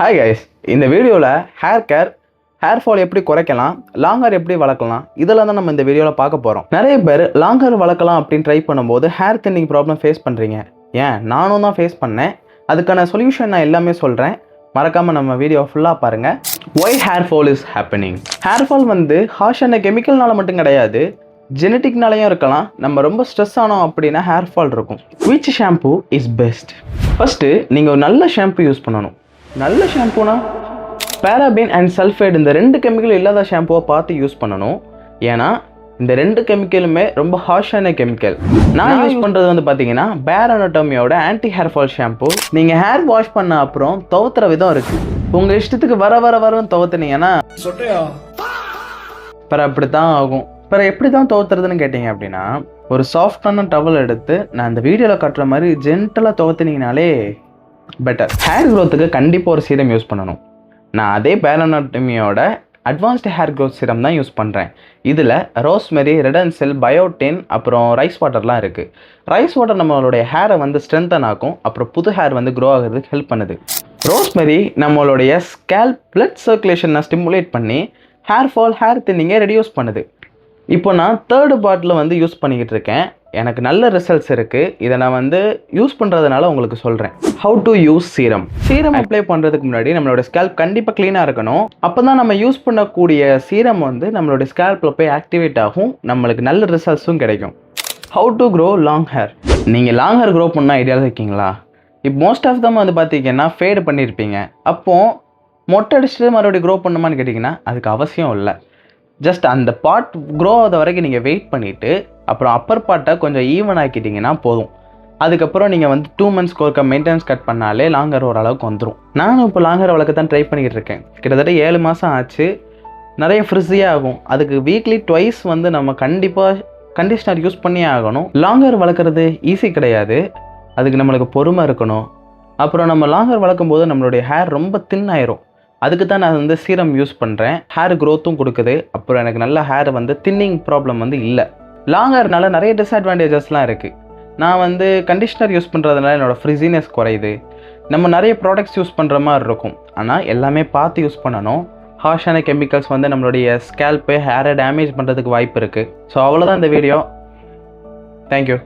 Hi guys, இந்த வீடியோவில் hair fall எப்படி குறைக்கலாம், லாங் ஹேர் எப்படி வளர்க்கலாம், இதெல்லாம் தான் நம்ம இந்த வீடியோவில் பார்க்க போகிறோம். நிறைய பேர் லாங் ஹேர் வளர்க்கலாம் அப்படின்னு ட்ரை பண்ணும்போது ஹேர் தின்னிங் ப்ராப்ளம் ஃபேஸ் பண்ணுறீங்க. நானும் தான் ஃபேஸ் பண்ணேன். அதுக்கான சொல்யூஷன் நான் எல்லாமே சொல்கிறேன். மறக்காமல் நம்ம வீடியோ ஃபுல்லாக பாருங்கள். Why hair fall is happening. Hair fall ஹார்ஷான கெமிக்கல்னால மட்டும் கிடையாது, ஜெனட்டிக்னாலையும் இருக்கலாம். நம்ம ரொம்ப ஸ்ட்ரெஸ் ஆனோம் அப்படின்னா ஹேர் ஃபால் இருக்கும். Which shampoo is best? First நீங்கள் ஒரு நல்ல ஷாம்பு யூஸ் பண்ணணும். நல்ல ஷாம்புனா பேராபின் அண்ட் சல்ஃபைடு, இந்த ரெண்டு கெமிக்கல் இல்லாத ஷாம்புவை பார்த்து யூஸ் பண்ணணும். ஏன்னா இந்த ரெண்டு கெமிக்கலுமே ரொம்ப ஹார்ஷான கெமிக்கல். நான் யூஸ் பண்ணுறது பார்த்தீங்கன்னா பேர் அனாட்டமியோட ஆன்டி ஹேர் ஃபால் ஷாம்பு. நீங்கள் ஹேர் வாஷ் பண்ண அப்புறம் துவத்துற விதம் இருக்குது. உங்கள் இஷ்டத்துக்கு வர துவத்துனீங்கன்னா அப்படி தான் ஆகும். எப்படி தான் துவத்துறதுன்னு கேட்டிங்க அப்படின்னா, ஒரு சாஃப்டான டவல் எடுத்து நான் இந்த வீடியோவில் காட்டுற மாதிரி ஜென்டலாக துவத்துனீங்கனாலே பெட்டர். ஹேர் க்ரோத்துக்கு கண்டிப்பாக ஒரு சீரம் யூஸ் பண்ணணும். நான் அதே பேர் அனாட்டமியோட அட்வான்ஸ்டு ஹேர் க்ரோத் சீரம் தான் யூஸ் பண்ணுறேன். இதில் ரோஸ்மெரி, ரெடன்செல், பயோட்டின், அப்புறம் ரைஸ் வாட்டர்லாம் இருக்குது. ரைஸ் வாட்டர் நம்மளுடைய ஹேரை ஸ்ட்ரென்தன் ஆக்கும், அப்புறம் புது ஹேர் க்ரோ ஆகிறதுக்கு ஹெல்ப் பண்ணுது. ரோஸ்மெரி நம்மளுடைய ஸ்கேல்ப் பிளட் சர்க்குலேஷனை ஸ்டிமுலேட் பண்ணி ஹேர் ஃபால், ஹேர் தின்னிங்கை ரெடியூஸ் பண்ணுது. இப்போ நான் 3rd பாட்டில் யூஸ் பண்ணிக்கிட்டு இருக்கேன். எனக்கு நல்ல ரிசல்ட்ஸ் இருக்குது. இதை நான் யூஸ் பண்ணுறதுனால உங்களுக்கு சொல்கிறேன். How to use serum. Serum apply பண்ணுறதுக்கு முன்னாடி நம்மளோட ஸ்கேல்ப் கண்டிப்பாக க்ளீனாக இருக்கணும். அப்போ தான் நம்ம யூஸ் பண்ணக்கூடிய சீரம் நம்மளோட ஸ்கேல்பில் போய் ஆக்டிவேட் ஆகும், நம்மளுக்கு நல்ல ரிசல்ட்ஸும் கிடைக்கும். How to grow long hair. நீங்கள் லாங் ஹேர் க்ரோ பண்ண ஐடியாவில் இருக்கீங்களா? இப்போ மோஸ்ட் ஆஃப் தம் பார்த்தீங்கன்னா ஃபேடு பண்ணியிருப்பீங்க. அப்போது மொட்டை அடிச்சுட்டு மறுபடியும் க்ரோ பண்ணுமான்னு கேட்டிங்கன்னா அதுக்கு அவசியம் இல்லை. ஜஸ்ட் அந்த பார்ட் க்ரோ ஆகாத வரைக்கும் நீங்கள் வெயிட் பண்ணிவிட்டு அப்புறம் அப்பர் பார்ட்டை கொஞ்சம் ஈவன் ஆக்கிட்டிங்கன்னா போதும். அதுக்கப்புறம் நீங்கள் 2 months ஒருக்க மெயின்டெனன்ஸ் கட் பண்ணாலே லாங் ஹேர் ஓரளவுக்கு வந்துடும். நானும் இப்போ லாங் ஹேர் வளர்க்க தான் ட்ரை பண்ணிக்கிட்டு இருக்கேன். கிட்டத்தட்ட 7 மாதம் ஆச்சு. நிறைய ஃப்ரிஸியாக ஆகும். அதுக்கு வீக்லி ட்வைஸ் நம்ம கண்டிப்பாக கண்டிஷ்னர் யூஸ் பண்ணியே ஆகணும். லாங் ஹேர் வளர்க்குறது ஈஸி கிடையாது. அதுக்கு நம்மளுக்கு பொறுமை இருக்கணும். அப்புறம் நம்ம லாங் ஹேர் வளர்க்கும் போது நம்மளுடைய ஹேர் ரொம்ப தின் ஆயிரும். அதுக்கு தான் நான் சீரம் யூஸ் பண்ணுறேன். ஹேர் க்ரோத்தும் கொடுக்குது. அப்புறம் எனக்கு நல்ல ஹேர் தின்னிங் ப்ராப்ளம் இல்லை. லாங் ஹேர்னால நிறைய டிஸ்அட்வான்டேஜஸ்லாம் இருக்குது. நான் கண்டிஷ்னர் யூஸ் பண்ணுறதுனால என்னோடய ஃப்ரிஸினஸ் குறையுது. நம்ம நிறைய ப்ராடக்ட்ஸ் யூஸ் பண்ணுற மாதிரி இருக்கும். ஆனால் எல்லாமே பார்த்து யூஸ் பண்ணணும். ஹார்ஷான கெமிக்கல்ஸ் நம்மளுடைய ஸ்கேல்பு, ஹேரை டேமேஜ் பண்ணுறதுக்கு வாய்ப்பு இருக்குது. ஸோ அவ்வளோதான் இந்த வீடியோ. தேங்க்யூ.